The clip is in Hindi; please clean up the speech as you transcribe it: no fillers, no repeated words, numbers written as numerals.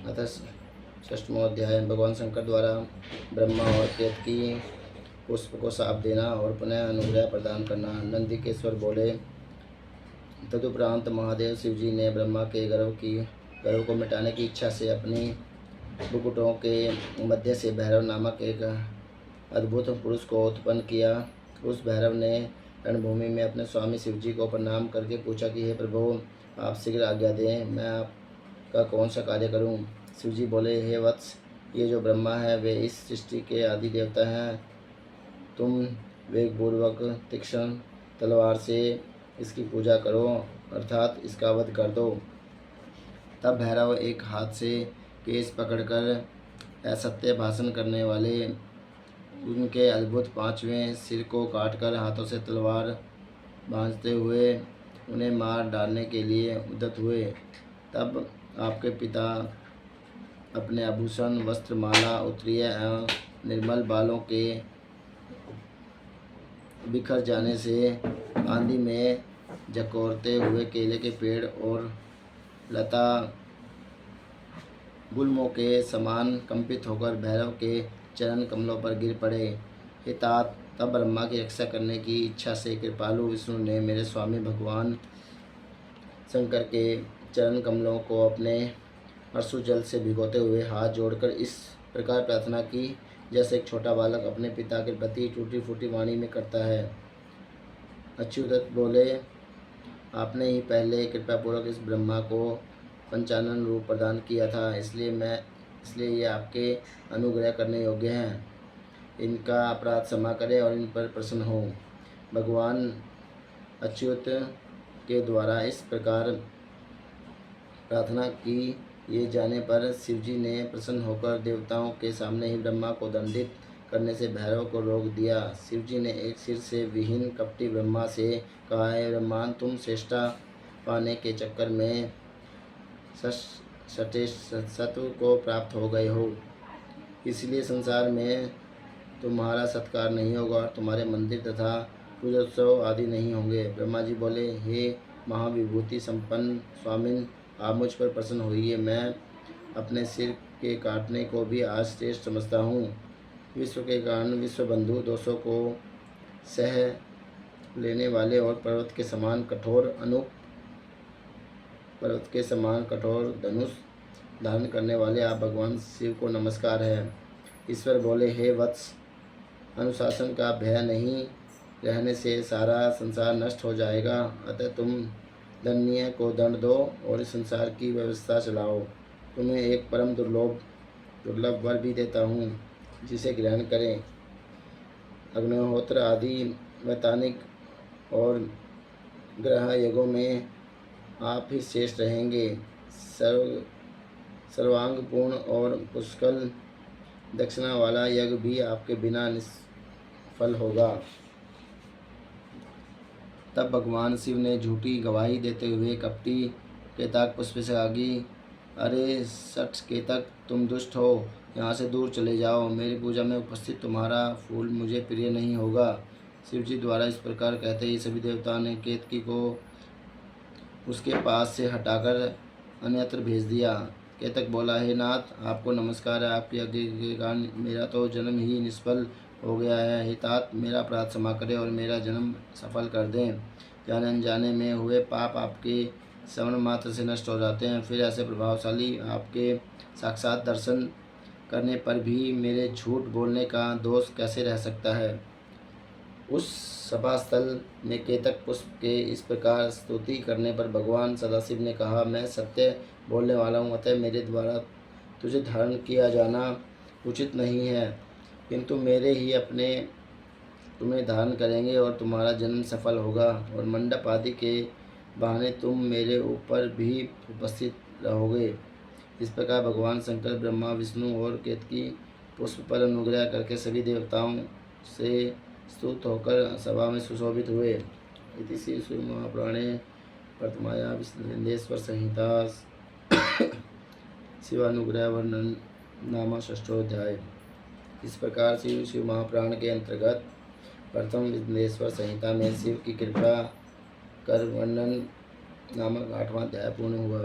अतः षष्ठमो अध्याय। भगवान शंकर द्वारा ब्रह्मा और केतकी पुष्प को साप देना और पुनः अनुग्रह प्रदान करना। नंदिकेश्वर बोले, तदुपरांत महादेव शिवजी ने ब्रह्मा के गर्व को मिटाने की इच्छा से अपनी मुकुटों के मध्य से भैरव नामक एक अद्भुत पुरुष को उत्पन्न किया। उस भैरव ने रणभूमि में अपने स्वामी शिवजी को प्रणाम करके पूछा कि हे प्रभु, आप शीघ्र आज्ञा दें, मैं आपका कौन सा कार्य करूं। शिवजी बोले, हे वत्स, ये जो ब्रह्मा है वे इस सृष्टि के आदि देवता हैं। तुम वेगपूर्वक तीक्ष्ण तलवार से इसकी पूजा करो, अर्थात इसका वध कर दो। तब भैरव एक हाथ से केस पकड़कर असत्य भाषण करने वाले उनके अद्भुत पांचवें सिर को काटकर हाथों से तलवार भांजते हुए उन्हें मार डालने के लिए उद्यत हुए। तब आपके पिता अपने आभूषण, वस्त्र, माला, उत्तरीय एवं निर्मल बालों के बिखर जाने से आंधी में झकोरते हुए केले के पेड़ और लता गुल्मों के समान कंपित होकर भैरव के चरण कमलों पर गिर पड़े। हे तात, तब ब्रह्मा की रक्षा करने की इच्छा से कृपालु विष्णु ने मेरे स्वामी भगवान शंकर के चरण कमलों को अपने अश्रु जल से भिगोते हुए हाथ जोड़कर इस प्रकार प्रार्थना की, जैसे एक छोटा बालक अपने पिता के प्रति टूटी फूटी वाणी में करता है। अच्युत बोले, आपने ही पहले कृपापूर्वक इस ब्रह्मा को पंचानन रूप प्रदान किया था, इसलिए ये आपके अनुग्रह करने योग्य हैं। इनका अपराध क्षमा करें और इन पर प्रसन्न हो। भगवान अच्युत के द्वारा इस प्रकार प्रार्थना की ये जाने पर शिवजी ने प्रसन्न होकर देवताओं के सामने ही ब्रह्मा को दंडित करने से भैरव को रोक दिया। शिवजी ने एक सिर से विहीन कपटी ब्रह्मा से कहा, है ब्रह्मांड, तुम श्रेष्ठता पाने के चक्कर में सत्व को प्राप्त हो गए हो, इसलिए संसार में तुम्हारा सत्कार नहीं होगा और तुम्हारे मंदिर तथा पूजोत्सव आदि नहीं होंगे। ब्रह्मा जी बोले, हे महाविभूति संपन्न स्वामिन, आप मुझ पर प्रसन्न होइए। मैं अपने सिर के काटने को भी आज श्रेष्ठ समझता हूँ। विश्व के कारण विश्व बंधु दोषों को सह लेने वाले और पर्वत के समान कठोर धनुष धारण करने वाले आप भगवान शिव को नमस्कार है। ईश्वर बोले, हे वत्स, अनुशासन का भय नहीं रहने से सारा संसार नष्ट हो जाएगा, अतः तुम दंडनीय को दंड दो और इस संसार की व्यवस्था चलाओ। तुम्हें एक परम दुर्लभ वर भी देता हूँ, जिसे ग्रहण करें। अग्निहोत्र आदि वैतानिक और ग्रह यज्ञों में आप ही श्रेष्ठ रहेंगे। सर्वांगपूर्ण और पुष्कल दक्षिणा वाला यज्ञ भी आपके बिना निष्फल होगा। तब भगवान शिव ने झूठी गवाही देते हुए कपटी केतक पुष्प से आगी, अरे सठ केतक, तुम दुष्ट हो, यहाँ से दूर चले जाओ। मेरी पूजा में उपस्थित तुम्हारा फूल मुझे प्रिय नहीं होगा। शिवजी द्वारा इस प्रकार कहते ही सभी देवताओं ने केतकी को उसके पास से हटाकर अन्यत्र भेज दिया। केतक बोला, हे नाथ, आपको नमस्कार है। आपकी आज्ञा के कारण मेरा तो जन्म ही निष्फल हो गया है। हे तात, मेरा अपराध क्षमा करें और मेरा जन्म सफल कर दें। जाने अनजाने में हुए पाप आपके श्रवण मात्र से नष्ट हो जाते हैं, फिर ऐसे प्रभावशाली आपके साक्षात दर्शन करने पर भी मेरे झूठ बोलने का दोष कैसे रह सकता है। उस सभास्थल में केतक पुष्प के इस प्रकार स्तुति करने पर भगवान सदाशिव ने कहा, मैं सत्य बोलने वाला हूँ, अतः मेरे द्वारा तुझे धारण किया जाना उचित नहीं है, किंतु मेरे ही अपने तुम्हें धारण करेंगे और तुम्हारा जन्म सफल होगा और मंडप आदि के बहाने तुम मेरे ऊपर भी उपस्थित रहोगे। इस प्रकार भगवान शंकर ब्रह्मा, विष्णु और केतकी पुष्प पर अनुग्रह करके सभी देवताओं से स्तुत होकर सभा में सुशोभित हुए। इति श्री शिवमहापुराणे प्रथमायां विष्णुलिंगेश्वर संहिता शिवानुग्रह वर्णन नाम षष्ठोध्याय। इस प्रकार शिव महापुराण के अंतर्गत प्रथम विष्णुलिंगेश्वर संहिता में शिव की कृपा कर वर्णन नामक 8वां अध्याय पूर्ण हुआ।